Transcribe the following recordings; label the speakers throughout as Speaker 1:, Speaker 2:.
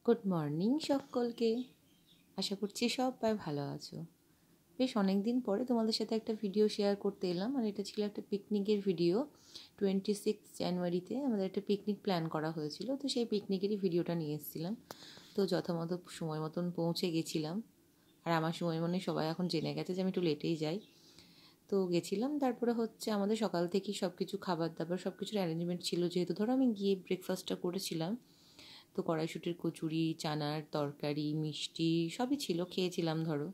Speaker 1: Good morning সকলকে। আশা করছি সবাই ভালো আছো। বেশ অনেক দিন পরে তোমাদের সাথে একটা ভিডিও শেয়ার করতে এলাম, আর এটা ছিল একটা পিকনিকের ভিডিও। 26 জানুয়ারিতে আমাদের একটা পিকনিক প্ল্যান করা হয়েছিল, তো সেই পিকনিকেরই ভিডিওটা নিয়ে এসেছিলাম। তো যথামত সময় মতন পৌঁছে গেছিলাম, আর আমার সময় মনে সবাই এখন জেনে গেছে যে আমি একটু লেটেই যাই। তো গেছিলাম, তারপরে হচ্ছে আমাদের সকাল থেকেই সব কিছু খাবার দাবার সব কিছুর অ্যারেঞ্জমেন্ট ছিল, যেহেতু ধরো আমি গিয়ে ব্রেকফাস্টটা করেছিলাম। তো কড়াইশুঁটির কচুরি, চানার তরকারি, মিষ্টি সবই ছিল, খেয়েছিলাম। ধরো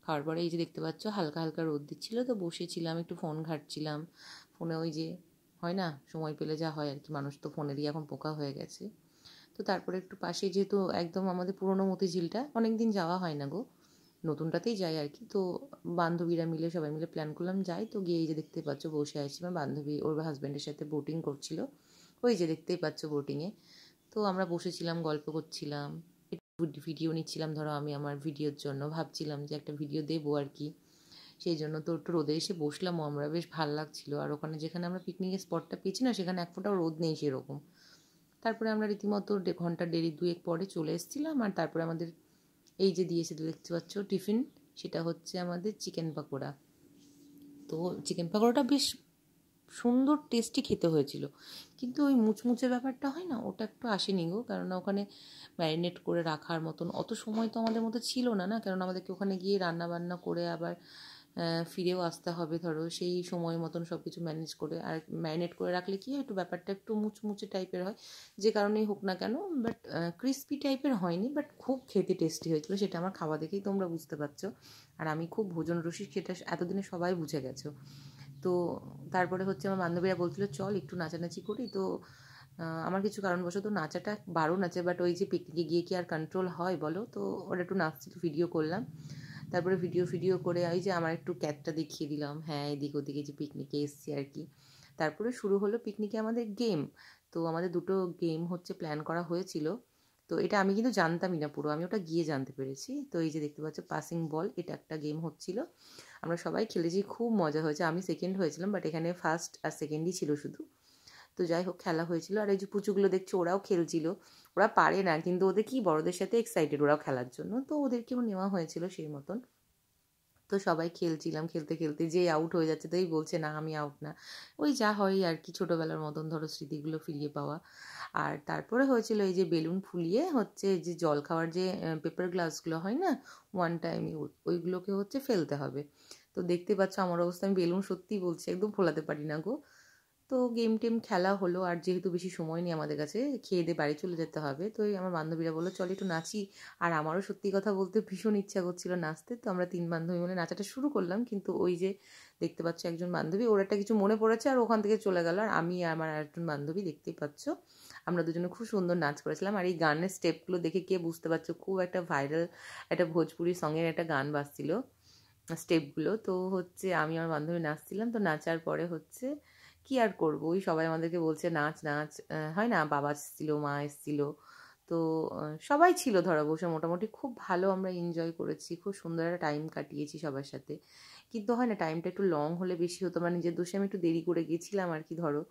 Speaker 1: খাওয়ার পরে এই যে দেখতে পাচ্ছ হালকা হালকা রোদ দিচ্ছিলো, তো বসেছিলাম একটু ফোন ঘাঁটছিলাম। ফোনে ওই যে হয় না, সময় পেলে যা হয় আর কি, মানুষ তো ফোনেরই এখন পোকা হয়ে গেছে। তো তারপরে একটু পাশে, যেহেতু একদম আমাদের পুরনো মতিঝিলটা অনেক দিন যাওয়া হয় না গো, নতুনটাতেই যাই আর কি। তো বান্ধবীরা মিলে সবাই মিলে প্ল্যান করলাম যাই, তো গিয়ে এই যে দেখতে পাচ্ছ বসে আছি। আমার বান্ধবী ওর হাজব্যান্ডের সাথে বোটিং করছিল, ওই যে দেখতেই পাচ্ছ বোটিংয়ে। তো আমরা বসেছিলাম, গল্প করছিলাম, একটু ভিডিও নিচ্ছিলাম। ধরো আমি আমার ভিডিওর জন্য ভাবছিলাম যে একটা ভিডিও দেবো আর কি, সেই জন্য তো একটু রোদে এসে বসলামও আমরা, বেশ ভালো লাগছিলো। আর ওখানে যেখানে আমরা পিকনিকের স্পটটা পেয়েছি না, সেখানে এক ফোঁটাও রোদ নেই সেরকম। তারপরে আমরা রীতিমতো ঘন্টা দেড়ি দুয়েক পরে চলে এসেছিলাম। আর তারপরে আমাদের এই যে দিয়েছে দেখতে পাচ্ছ টিফিন, সেটা হচ্ছে আমাদের চিকেন পাকোড়া। তো চিকেন পাকোড়াটা বেশ সুন্দর টেস্টি খেতে হয়েছিল, কিন্তু ওই মুচমুচে ব্যাপারটা হয় না, ওটা একটু আসেনি গো। কেননা ওখানে ম্যারিনেট করে রাখার মতন অত সময় তো আমাদের মধ্যে ছিল না, কারণ আমাদেরকে ওখানে গিয়ে রান্না বান্না করে আবার ফিরেও আসতে হবে। ধরো সেই সময় মতন সব কিছু ম্যানেজ করে, আর ম্যারিনেট করে রাখলে কি হয়, একটু ব্যাপারটা একটু মুচমুচে টাইপের হয়, যে কারণেই হোক না কেন। বাট ক্রিস্পি টাইপের হয়নি, বাট খুব খেতে টেস্টি হয়েছিল, সেটা আমার খাওয়া দেখেই তোমরা বুঝতে পারছো। আর আমি খুব ভোজন রসিক, সেটা এতদিনে সবাই বুঝে গেছো। তো তারপরে হচ্ছে আমার বান্ধবীরা বলছিল চল একটু নাচানাচি করি। তো আমার কিছু কারণবশত নাচাটা বারণ আছে, বাট ওই যে পিকনিকে গিয়ে কি আর কন্ট্রোল হয় বলো। তো ওরা একটু নাচছিল, ভিডিও করলাম। তারপরে ভিডিও করে ওই যে আমার একটু ক্যাটটা দেখিয়ে দিলাম, হ্যাঁ এদিক ওদিকে যে পিকনিকে এসছি আর কি। তারপরে শুরু হলো পিকনিকে আমাদের গেম। তো আমাদের দুটো গেম হচ্ছে প্ল্যান করা হয়েছিল। তো এটা আমি কিন্তু জানতামই না পুরো, আমি ওটা গিয়ে জানতে পেরেছি। তো এই যে দেখতে পাচ্ছ পাসিং বল, এটা একটা গেম হচ্ছিল, আমরা সবাই খেলেছি, খুব মজা হয়েছে। আমি সেকেন্ড হয়েছিলাম, বাট এখানে ফার্স্ট আর সেকেন্ডই ছিল শুধু। তো যাই হোক খেলা হয়েছিল। আর এই যে পুচুগুলো দেখছো ওরাও খেলছিল, ওরা পারে না কিন্তু ওদের কি বড়দের সাথে এক্সাইটেড ওরাও খেলার জন্য, তো ওদেরকেও নেওয়া হয়েছিল সেই মতন। তো সবাই খেলছিলাম, খেলতে খেলতে যে আউট হয়ে যাচ্ছে তাই বলছে না আমি আউট না, ওই যা হয় আর কি, ছোটোবেলার মতন ধরো স্মৃতিগুলো ফিরিয়ে পাওয়া। আর তারপরে হয়েছিল এই যে বেলুন ফুলিয়ে হচ্ছে যে জল খাওয়ার যে পেপার গ্লাসগুলো হয় না, ওয়ান টাইম ইউজ, ওইগুলোকে হচ্ছে ফেলতে হবে। তো দেখতে পাচ্ছ আমার অবস্থা, আমি বেলুন সত্যিই বলছি একদম ফোলাতে পারি না গো। তো গেম টেম খেলা হলো, আর যেহেতু বেশি সময় নেই আমাদের কাছে, খেয়ে দিয়ে বাড়ি চলে যেতে হবে, তো আমার বান্ধবীরা বললো চল একটু নাচি। আর আমারও সত্যি কথা বলতে ভীষণ ইচ্ছা করছিল নাচতে, তো আমরা তিন বান্ধবী মিলে নাচাটা শুরু করলাম। কিন্তু ওই যে দেখতে পাচ্ছ একজন বান্ধবী, ওর একটা কিছু মনে পড়েছে আর ওখান থেকে চলে গেল। আর আমি আর আমার আরেকজন বান্ধবী দেখতেই পাচ্ছ, আমরা দুজনে খুব সুন্দর নাচ করেছিলাম। আর এই গানের স্টেপগুলো দেখে কে বুঝতে পারছো, খুব একটা ভাইরাল একটা ভোজপুরি সঙের একটা গান বাজছিল স্টেপগুলো। তো হচ্ছে আমি আমার বান্ধবী নাচছিলাম। তো নাচার পরে হচ্ছে কি আর করবো, ওই সবাই আমাদেরকে বলছে নাচ নাচ, হয় না, বাবা এসেছিলো, মা এসেছিলো। তো সবাই ছিল ধরো বসে, মোটামুটি খুব ভালো আমরা এনজয় করেছি, খুব সুন্দর একটা টাইম কাটিয়েছি সবার সাথে। কিন্তু হয় না, টাইমটা একটু লং হলে বেশি হতো, মানে নিজের দোষে আমি একটু দেরি করে গেছিলাম আর কি ধরো।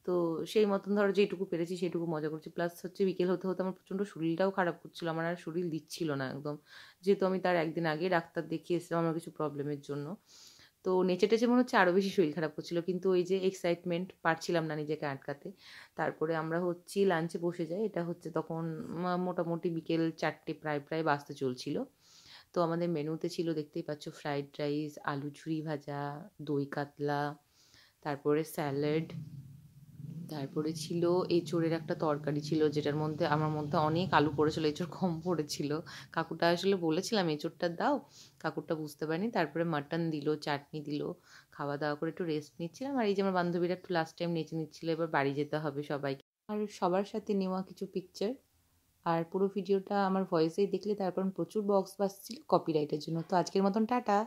Speaker 1: তো সেই মতন ধরো যেটুকু পেরেছি সেটুকু মজা করছি। প্লাস হচ্ছে বিকেল হতে হতে আমার প্রচণ্ড শরীরটাও খারাপ করছিল, আমার আর শরীর দিচ্ছিল না একদম, যেহেতু আমি তার একদিন আগে ডাক্তার দেখিয়ে এসেছিলাম আমার কিছু প্রবলেমের জন্য। তো নেচে টেচে মনে হচ্ছে আরও বেশি শরীর খারাপ করছিল, কিন্তু ওই যে এক্সাইটমেন্ট পারছিলাম না নিজেকে আটকাতে। তারপরে আমরা হচ্ছি লাঞ্চে বসে যাই, এটা হচ্ছে তখন মোটামুটি বিকেল 4টে প্রায় প্রায় বাজতে চলছিল। তো আমাদের মেনুতে ছিল দেখতেই পাচ্ছ ফ্রাইড রাইস, আলু ঝুরি ভাজা, দই কাতলা, তারপরে স্যালাড, তারপরে ছিল এঁচোড়ের একটা তরকারি ছিল, যেটার মধ্যে আমার মধ্যে অনেক আলু পড়েছিল, এঁচোড় কম পড়েছিল। কাকুটা আসলে বলেছিলাম এঁচোড়টা দাও, কাকুরটা বুঝতে পারিনি। তারপরে মাটন দিল, চাটনি দিল, খাওয়া দাওয়া করে একটু রেস্ট নিচ্ছিলাম। আর এই যে আমার বান্ধবীরা একটু লাস্ট টাইম নেচে নিচ্ছিল, এবার বাড়ি যেতে হবে সবাইকে। আর সবার সাথে নেওয়া কিছু পিকচার। আর পুরো ভিডিওটা আমার ভয়েসেই দেখলে, তারপর প্রচুর বক্স বাজছিল কপিরাইটের জন্য। তো আজকের মতন টাটা।